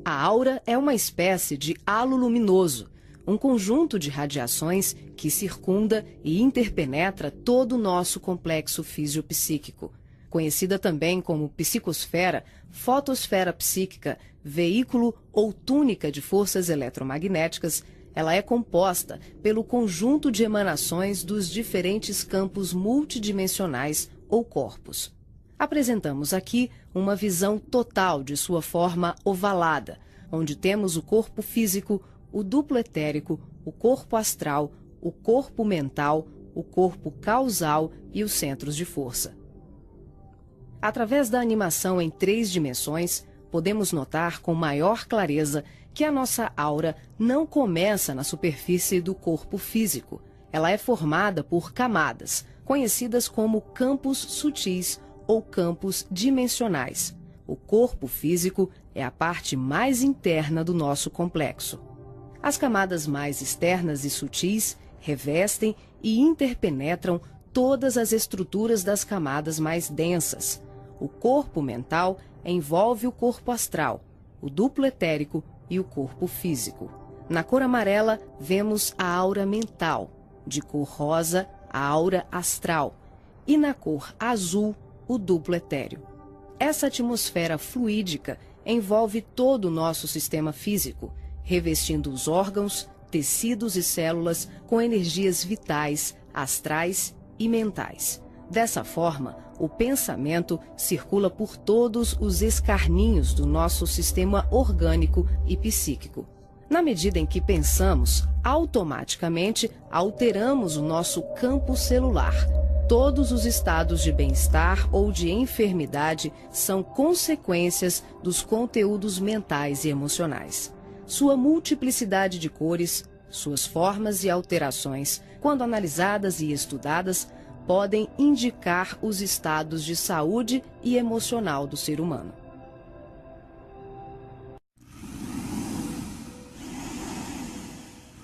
A aura é uma espécie de halo luminoso, um conjunto de radiações que circunda e interpenetra todo o nosso complexo fisiopsíquico. Conhecida também como psicosfera, fotosfera psíquica, veículo ou túnica de forças eletromagnéticas, ela é composta pelo conjunto de emanações dos diferentes campos multidimensionais ou corpos. Apresentamos aqui uma visão total de sua forma ovalada, onde temos o corpo físico, o duplo etérico, o corpo astral, o corpo mental, o corpo causal e os centros de força. Através da animação em 3 dimensões, podemos notar com maior clareza que a nossa aura não começa na superfície do corpo físico. Ela é formada por camadas, conhecidas como campos sutis ou campos dimensionais. O corpo físico é a parte mais interna do nosso complexo. As camadas mais externas e sutis revestem e interpenetram todas as estruturas das camadas mais densas. O corpo mental envolve o corpo astral, o duplo etérico e o corpo físico. Na cor amarela, vemos a aura mental, de cor rosa, a aura astral, e na cor azul, o duplo etéreo. Essa atmosfera fluídica envolve todo o nosso sistema físico, revestindo os órgãos, tecidos e células com energias vitais, astrais e mentais. Dessa forma, o pensamento circula por todos os escarninhos do nosso sistema orgânico e psíquico. Na medida em que pensamos, automaticamente alteramos o nosso campo celular. Todos os estados de bem-estar ou de enfermidade são consequências dos conteúdos mentais e emocionais. Sua multiplicidade de cores, suas formas e alterações, quando analisadas e estudadas, podem indicar os estados de saúde e emocional do ser humano.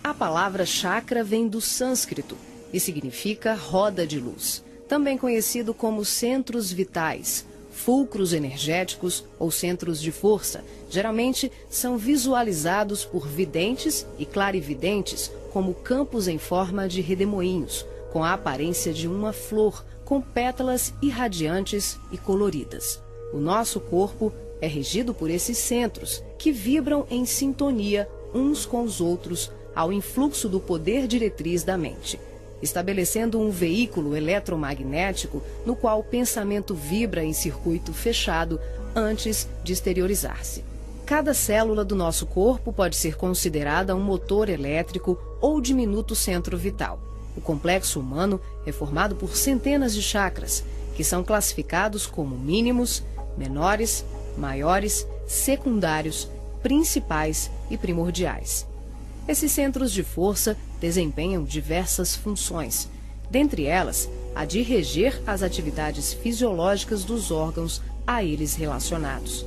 A palavra chakra vem do sânscrito e significa roda de luz, também conhecido como centros vitais, fulcros energéticos ou centros de força. Geralmente são visualizados por videntes e clarividentes como campos em forma de redemoinhos, com a aparência de uma flor, com pétalas irradiantes e coloridas. O nosso corpo é regido por esses centros, que vibram em sintonia uns com os outros ao influxo do poder diretriz da mente, estabelecendo um veículo eletromagnético no qual o pensamento vibra em circuito fechado antes de exteriorizar-se. Cada célula do nosso corpo pode ser considerada um motor elétrico ou diminuto centro vital. O complexo humano é formado por centenas de chakras, que são classificados como mínimos, menores, maiores, secundários, principais e primordiais. Esses centros de força desempenham diversas funções, dentre elas a de reger as atividades fisiológicas dos órgãos a eles relacionados.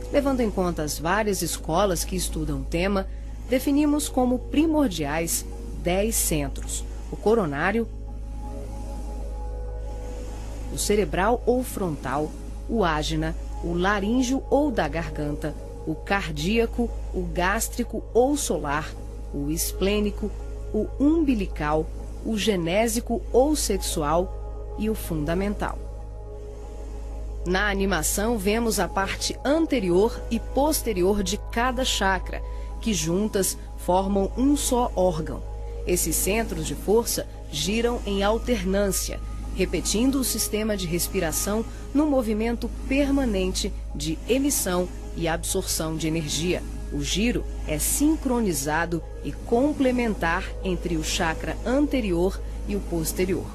Levando em conta as várias escolas que estudam o tema, definimos como primordiais 10 centros: o coronário, o cerebral ou frontal, o ágina, o laríngeo ou da garganta, o cardíaco, o gástrico ou solar, o esplênico, o umbilical, o genésico ou sexual e o fundamental. Na animação, vemos a parte anterior e posterior de cada chakra, que juntas formam um só órgão. Esses centros de força giram em alternância, repetindo o sistema de respiração no movimento permanente de emissão e absorção de energia. O giro é sincronizado e complementar entre o chakra anterior e o posterior.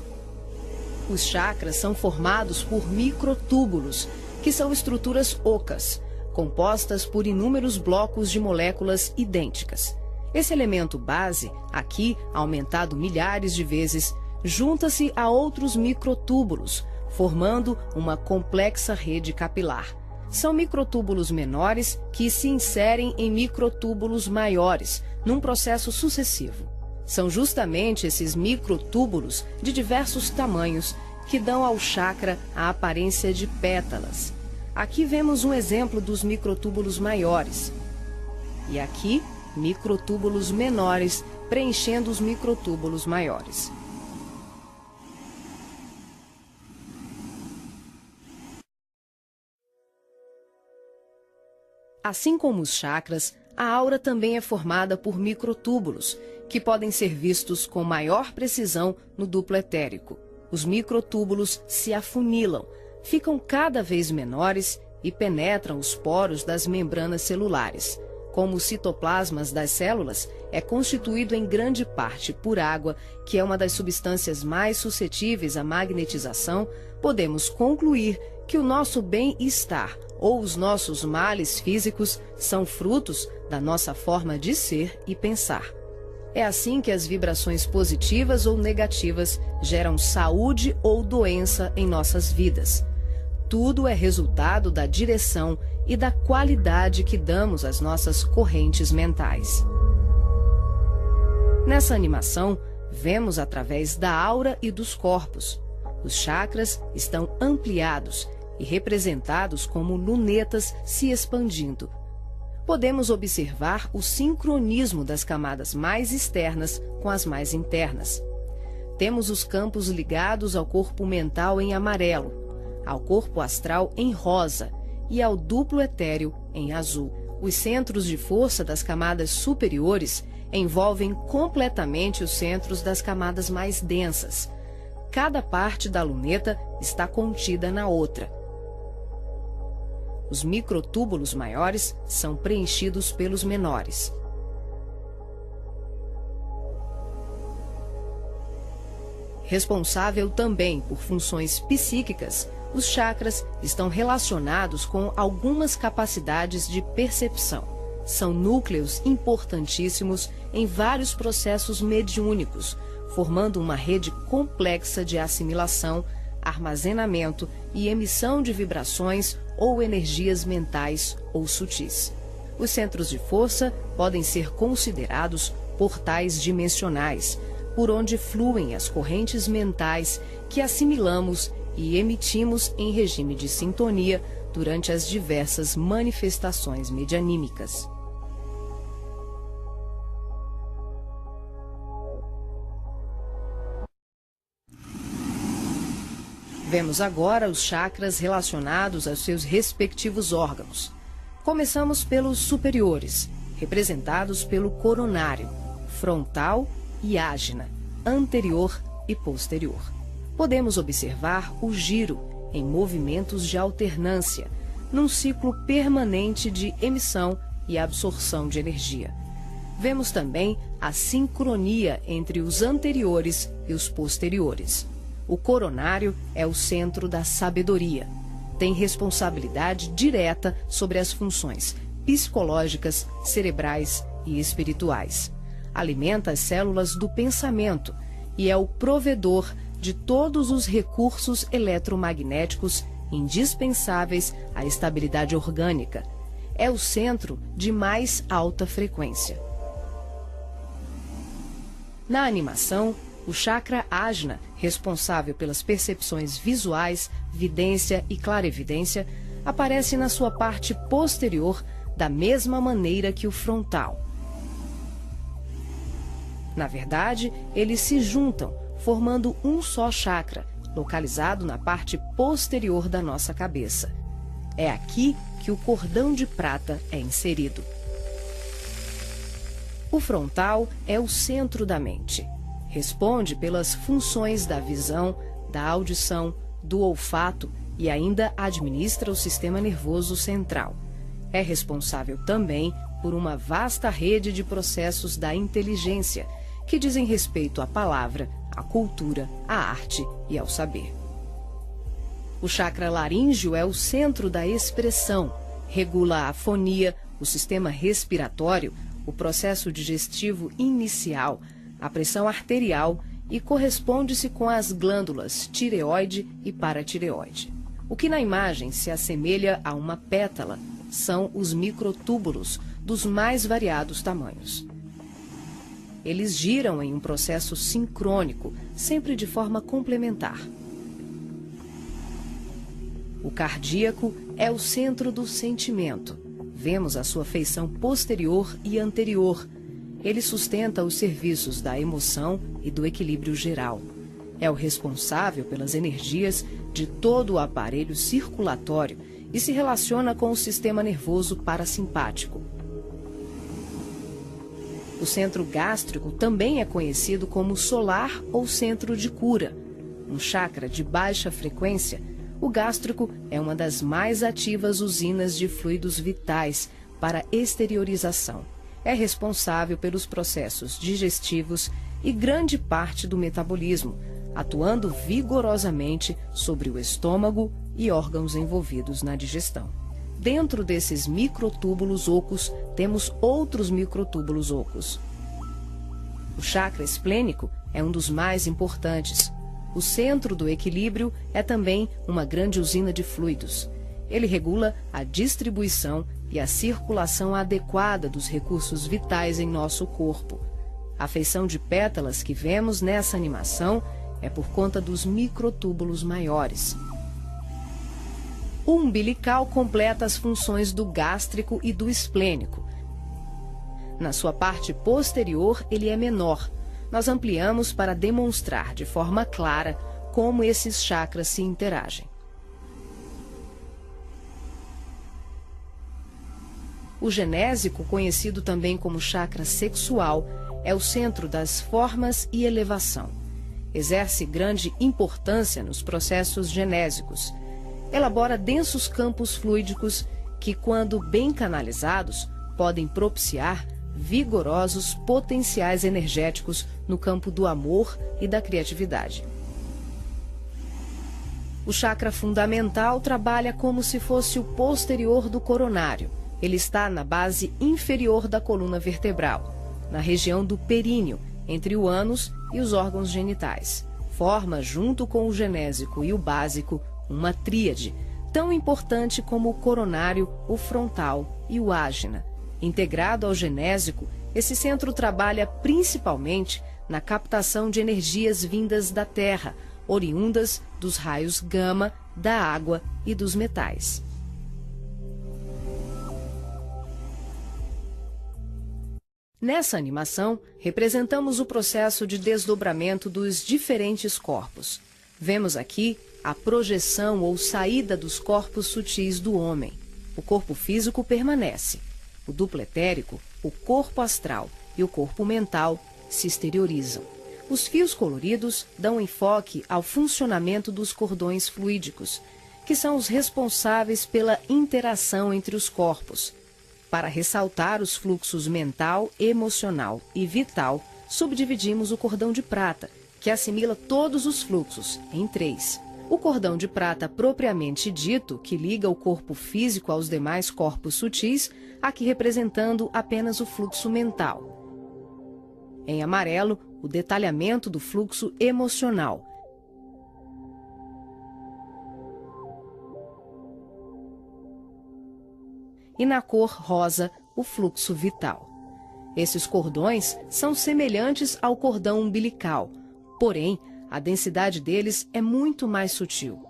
Os chakras são formados por microtúbulos, que são estruturas ocas, compostas por inúmeros blocos de moléculas idênticas. Esse elemento base, aqui aumentado milhares de vezes, junta-se a outros microtúbulos, formando uma complexa rede capilar. São microtúbulos menores que se inserem em microtúbulos maiores, num processo sucessivo. São justamente esses microtúbulos de diversos tamanhos que dão ao chakra a aparência de pétalas. Aqui vemos um exemplo dos microtúbulos maiores. e aqui microtúbulos menores preenchendo os microtúbulos maiores. Assim como os chakras, a aura também é formada por microtúbulos, que podem ser vistos com maior precisão no duplo etérico. Os microtúbulos se afunilam, ficam cada vez menores e penetram os poros das membranas celulares. Como os citoplasmas das células é constituído em grande parte por água, que é uma das substâncias mais suscetíveis à magnetização, podemos concluir que o nosso bem-estar ou os nossos males físicos são frutos da nossa forma de ser e pensar. É assim que as vibrações positivas ou negativas geram saúde ou doença em nossas vidas. Tudo é resultado da direção e da qualidade que damos às nossas correntes mentais. Nessa animação, vemos através da aura e dos corpos. Os chakras estão ampliados e representados como lunetas se expandindo. Podemos observar o sincronismo das camadas mais externas com as mais internas. Temos os campos ligados ao corpo mental em amarelo, ao corpo astral em rosa e ao duplo etéreo em azul. Os centros de força das camadas superiores envolvem completamente os centros das camadas mais densas. Cada parte da luneta está contida na outra. Os microtúbulos maiores são preenchidos pelos menores. Responsável também por funções psíquicas, os chakras estão relacionados com algumas capacidades de percepção. São núcleos importantíssimos em vários processos mediúnicos, formando uma rede complexa de assimilação, armazenamento e emissão de vibrações ou energias mentais ou sutis. Os centros de força podem ser considerados portais dimensionais, por onde fluem as correntes mentais que assimilamos e emitimos em regime de sintonia durante as diversas manifestações medianímicas. Vemos agora os chakras relacionados aos seus respectivos órgãos. Começamos pelos superiores, representados pelo coronário, frontal e ágina, anterior e posterior. Podemos observar o giro em movimentos de alternância, num ciclo permanente de emissão e absorção de energia. Vemos também a sincronia entre os anteriores e os posteriores. O coronário é o centro da sabedoria. Tem responsabilidade direta sobre as funções psicológicas, cerebrais e espirituais. Alimenta as células do pensamento e é o provedor de todos os recursos eletromagnéticos indispensáveis à estabilidade orgânica. É o centro de mais alta frequência. Na animação, o chakra ágina, responsável pelas percepções visuais, vidência e clarevidência, aparece na sua parte posterior da mesma maneira que o frontal. Na verdade, eles se juntam, formando um só chakra, localizado na parte posterior da nossa cabeça. É aqui que o cordão de prata é inserido. O frontal é o centro da mente. Responde pelas funções da visão, da audição, do olfato e ainda administra o sistema nervoso central. É responsável também por uma vasta rede de processos da inteligência, que dizem respeito à palavra, à cultura, à arte e ao saber. O chakra laríngeo é o centro da expressão, regula a fonia, o sistema respiratório, o processo digestivo inicial, a pressão arterial e corresponde-se com as glândulas tireoide e paratireoide. O que na imagem se assemelha a uma pétala são os microtúbulos dos mais variados tamanhos. Eles giram em um processo sincrônico, sempre de forma complementar. O cardíaco é o centro do sentimento. vemos a sua feição posterior e anterior. Ele sustenta os serviços da emoção e do equilíbrio geral. É o responsável pelas energias de todo o aparelho circulatório e se relaciona com o sistema nervoso parasimpático. O centro gástrico também é conhecido como solar ou centro de cura. Um chakra de baixa frequência, o gástrico é uma das mais ativas usinas de fluidos vitais para exteriorização. É responsável pelos processos digestivos e grande parte do metabolismo, atuando vigorosamente sobre o estômago e órgãos envolvidos na digestão. Dentro desses microtúbulos ocos, temos outros microtúbulos ocos. O chakra esplênico é um dos mais importantes. O centro do equilíbrio é também uma grande usina de fluidos. Ele regula a distribuição e a circulação adequada dos recursos vitais em nosso corpo. A feição de pétalas que vemos nessa animação é por conta dos microtúbulos maiores. O umbilical completa as funções do gástrico e do esplênico. Na sua parte posterior, ele é menor. Nós ampliamos para demonstrar de forma clara como esses chakras se interagem. O genésico, conhecido também como chakra sexual, é o centro das formas e elevação. Exerce grande importância nos processos genésicos. Elabora densos campos fluídicos que, quando bem canalizados, podem propiciar vigorosos potenciais energéticos no campo do amor e da criatividade. O chakra fundamental trabalha como se fosse o posterior do coronário. Ele está na base inferior da coluna vertebral, na região do períneo, entre o ânus e os órgãos genitais. Forma, junto com o genésico e o básico, uma tríade, tão importante como o coronário, o frontal e o ágina. Integrado ao genésico, esse centro trabalha principalmente na captação de energias vindas da Terra, oriundas dos raios gama, da água e dos metais. Nessa animação, representamos o processo de desdobramento dos diferentes corpos. Vemos aqui a projeção ou saída dos corpos sutis do homem. O corpo físico permanece. O duplo etérico, o corpo astral e o corpo mental se exteriorizam. Os fios coloridos dão enfoque ao funcionamento dos cordões fluídicos, que são os responsáveis pela interação entre os corpos. Para ressaltar os fluxos mental, emocional e vital, subdividimos o cordão de prata, que assimila todos os fluxos, em 3. O cordão de prata propriamente dito, que liga o corpo físico aos demais corpos sutis, aqui representando apenas o fluxo mental. Em amarelo, o detalhamento do fluxo emocional. E na cor rosa, o fluxo vital. Esses cordões são semelhantes ao cordão umbilical, porém, a densidade deles é muito mais sutil.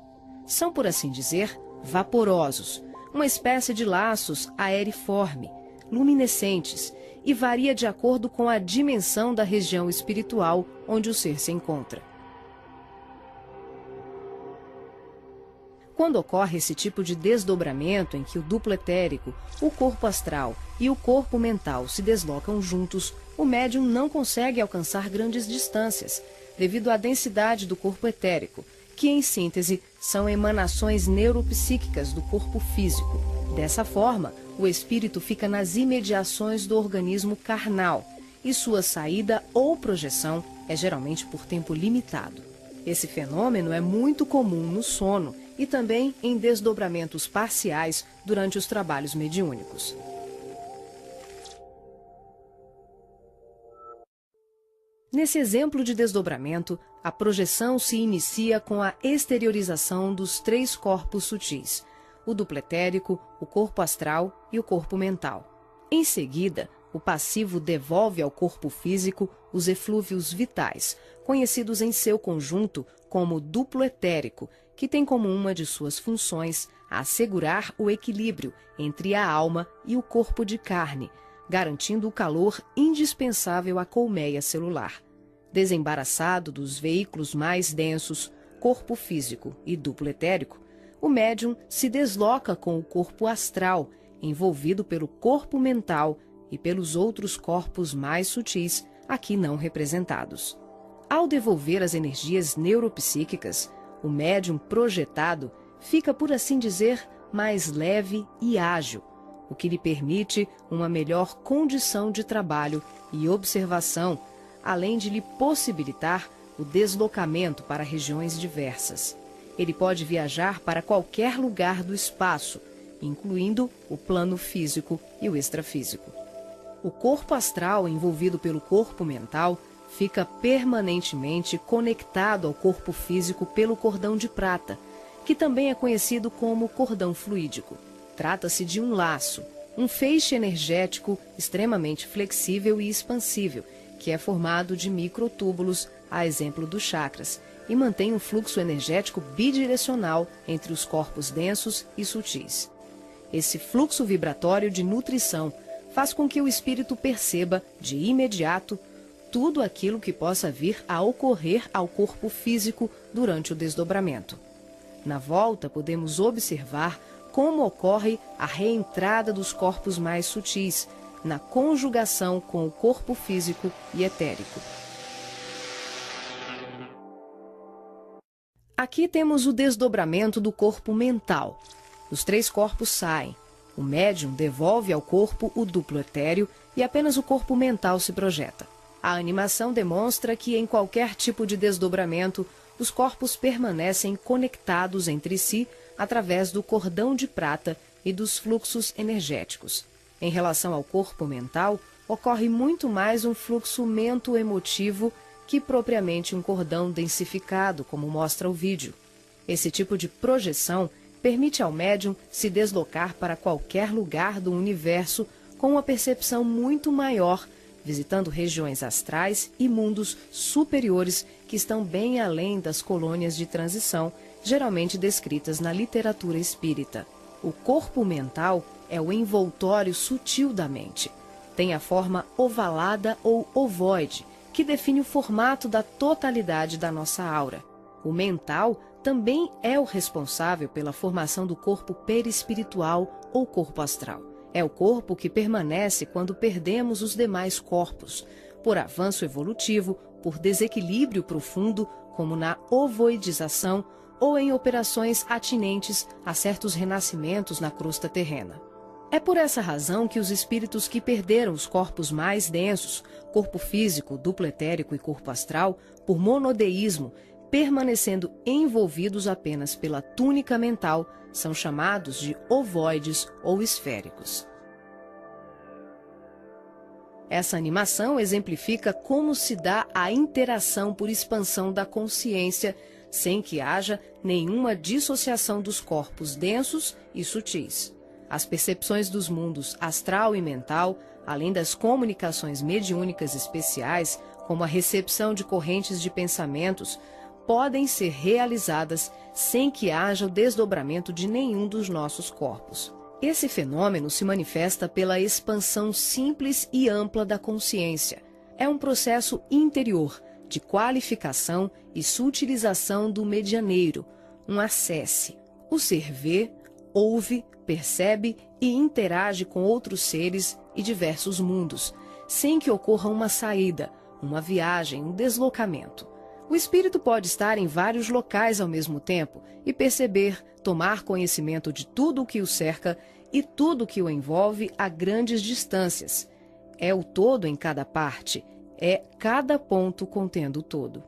São, por assim dizer, vaporosos, uma espécie de laços aeriforme, luminescentes, e varia de acordo com a dimensão da região espiritual onde o ser se encontra. Quando ocorre esse tipo de desdobramento em que o duplo etérico, o corpo astral e o corpo mental se deslocam juntos, o médium não consegue alcançar grandes distâncias, devido à densidade do corpo etérico, que, em síntese, são emanações neuropsíquicas do corpo físico. Dessa forma, o espírito fica nas imediações do organismo carnal, e sua saída ou projeção é geralmente por tempo limitado. Esse fenômeno é muito comum no sono e também em desdobramentos parciais durante os trabalhos mediúnicos. Nesse exemplo de desdobramento, a projeção se inicia com a exteriorização dos 3 corpos sutis, o duplo etérico, o corpo astral e o corpo mental. Em seguida, o passivo devolve ao corpo físico os eflúvios vitais, conhecidos em seu conjunto como duplo etérico, que tem como uma de suas funções a assegurar o equilíbrio entre a alma e o corpo de carne, garantindo o calor indispensável à colmeia celular. Desembaraçado dos veículos mais densos, corpo físico e duplo etérico, o médium se desloca com o corpo astral, envolvido pelo corpo mental e pelos outros corpos mais sutis, aqui não representados. Ao devolver as energias neuropsíquicas, o médium projetado fica, por assim dizer, mais leve e ágil, o que lhe permite uma melhor condição de trabalho e observação, além de lhe possibilitar o deslocamento para regiões diversas. Ele pode viajar para qualquer lugar do espaço, incluindo o plano físico e o extrafísico. O corpo astral, envolvido pelo corpo mental, fica permanentemente conectado ao corpo físico pelo cordão de prata, que também é conhecido como cordão fluídico. Trata-se de um laço, um feixe energético extremamente flexível e expansível, que é formado de microtúbulos, a exemplo dos chakras, e mantém um fluxo energético bidirecional entre os corpos densos e sutis. Esse fluxo vibratório de nutrição faz com que o espírito perceba, de imediato, tudo aquilo que possa vir a ocorrer ao corpo físico durante o desdobramento. Na volta, podemos observar como ocorre a reentrada dos corpos mais sutis, na conjugação com o corpo físico e etérico. Aqui temos o desdobramento do corpo mental. Os 3 corpos saem. O médium devolve ao corpo o duplo etéreo e apenas o corpo mental se projeta. A animação demonstra que, em qualquer tipo de desdobramento, os corpos permanecem conectados entre si através do cordão de prata e dos fluxos energéticos. Em relação ao corpo mental, ocorre muito mais um fluxo mento-emotivo que propriamente um cordão densificado, como mostra o vídeo. Esse tipo de projeção permite ao médium se deslocar para qualquer lugar do universo com uma percepção muito maior, visitando regiões astrais e mundos superiores que estão bem além das colônias de transição, geralmente descritas na literatura espírita. O corpo mental é o envoltório sutil da mente. Tem a forma ovalada ou ovoide, que define o formato da totalidade da nossa aura. O mental também é o responsável pela formação do corpo perispiritual ou corpo astral. É o corpo que permanece quando perdemos os demais corpos, por avanço evolutivo, por desequilíbrio profundo, como na ovoidização, ou em operações atinentes a certos renascimentos na crosta terrena. É por essa razão que os espíritos que perderam os corpos mais densos, corpo físico, duplo etérico e corpo astral, por monodeísmo, permanecendo envolvidos apenas pela túnica mental, são chamados de ovoides ou esféricos. Essa animação exemplifica como se dá a interação por expansão da consciência, sem que haja nenhuma dissociação dos corpos densos e sutis. As percepções dos mundos astral e mental, além das comunicações mediúnicas especiais, como a recepção de correntes de pensamentos, podem ser realizadas sem que haja o desdobramento de nenhum dos nossos corpos. Esse fenômeno se manifesta pela expansão simples e ampla da consciência. É um processo interior, de qualificação e sutilização do medianeiro, um acesse. O ser vê, ouve, percebe e interage com outros seres e diversos mundos, sem que ocorra uma saída, uma viagem, um deslocamento. O espírito pode estar em vários locais ao mesmo tempo e perceber, tomar conhecimento de tudo o que o cerca e tudo o que o envolve a grandes distâncias. É o todo em cada parte, é cada ponto contendo o todo.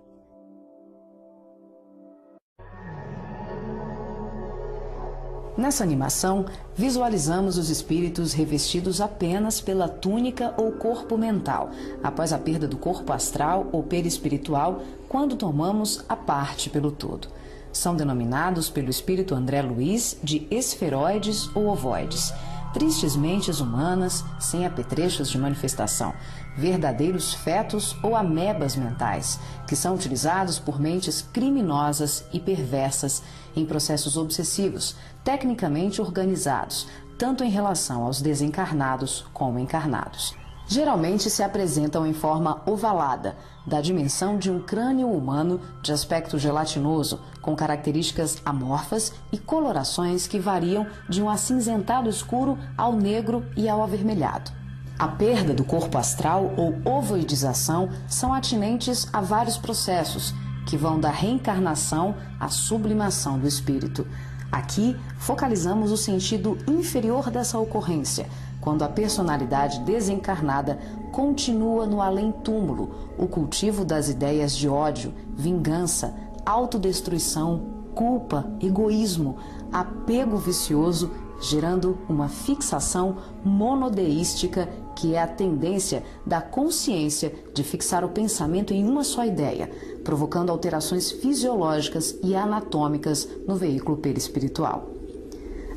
Nessa animação, visualizamos os espíritos revestidos apenas pela túnica ou corpo mental, após a perda do corpo astral ou perispiritual, quando tomamos a parte pelo todo. São denominados pelo espírito André Luiz de esferoides ou ovoides. tristes mentes humanas sem apetrechos de manifestação, verdadeiros fetos ou amebas mentais, que são utilizados por mentes criminosas e perversas em processos obsessivos, tecnicamente organizados, tanto em relação aos desencarnados como encarnados. Geralmente se apresentam em forma ovalada, da dimensão de um crânio humano de aspecto gelatinoso, com características amorfas e colorações que variam de um acinzentado escuro ao negro e ao avermelhado. A perda do corpo astral ou ovoidização são atinentes a vários processos, que vão da reencarnação à sublimação do espírito. Aqui, focalizamos o sentido inferior dessa ocorrência, quando a personalidade desencarnada continua no além-túmulo o cultivo das ideias de ódio, vingança, autodestruição, culpa, egoísmo, apego vicioso, gerando uma fixação monodeística, que é a tendência da consciência de fixar o pensamento em uma só ideia, provocando alterações fisiológicas e anatômicas no veículo perispiritual.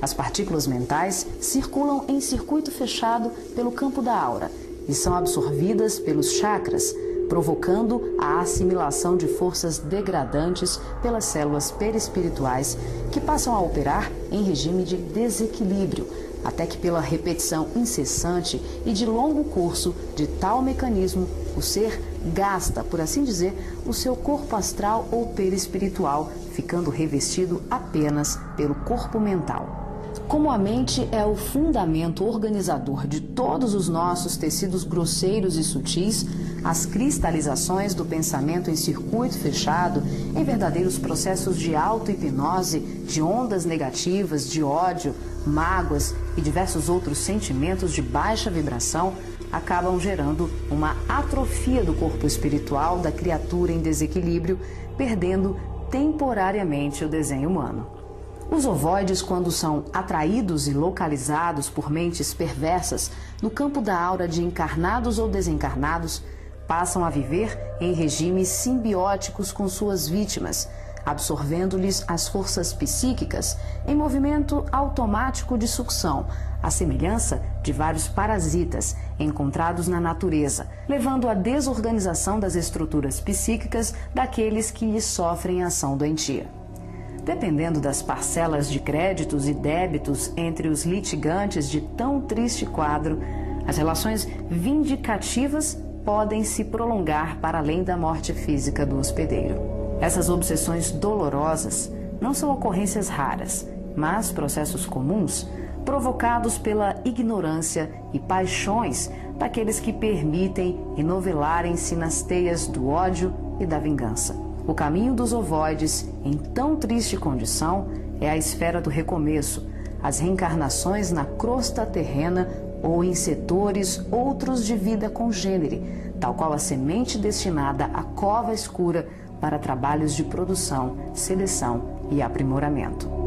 As partículas mentais circulam em circuito fechado pelo campo da aura e são absorvidas pelos chakras, provocando a assimilação de forças degradantes pelas células perispirituais, que passam a operar em regime de desequilíbrio, até que pela repetição incessante e de longo curso de tal mecanismo, o ser gasta, por assim dizer, o seu corpo astral ou perispiritual, ficando revestido apenas pelo corpo mental. Como a mente é o fundamento organizador de todos os nossos tecidos grosseiros e sutis, as cristalizações do pensamento em circuito fechado, em verdadeiros processos de auto-hipnose, de ondas negativas, de ódio, mágoas e diversos outros sentimentos de baixa vibração, acabam gerando uma atrofia do corpo espiritual da criatura em desequilíbrio, perdendo temporariamente o desenho humano. Os ovoides, quando são atraídos e localizados por mentes perversas no campo da aura de encarnados ou desencarnados, passam a viver em regimes simbióticos com suas vítimas, absorvendo-lhes as forças psíquicas em movimento automático de sucção, à semelhança de vários parasitas encontrados na natureza, levando à desorganização das estruturas psíquicas daqueles que lhes sofrem ação doentia. Dependendo das parcelas de créditos e débitos entre os litigantes de tão triste quadro, as relações vindicativas podem se prolongar para além da morte física do hospedeiro. Essas obsessões dolorosas não são ocorrências raras, mas processos comuns provocados pela ignorância e paixões daqueles que permitem enovelarem-se nas teias do ódio e da vingança. O caminho dos ovoides, em tão triste condição, é a esfera do recomeço, as reencarnações na crosta terrena ou em setores outros de vida congênere, tal qual a semente destinada à cova escura para trabalhos de produção, seleção e aprimoramento.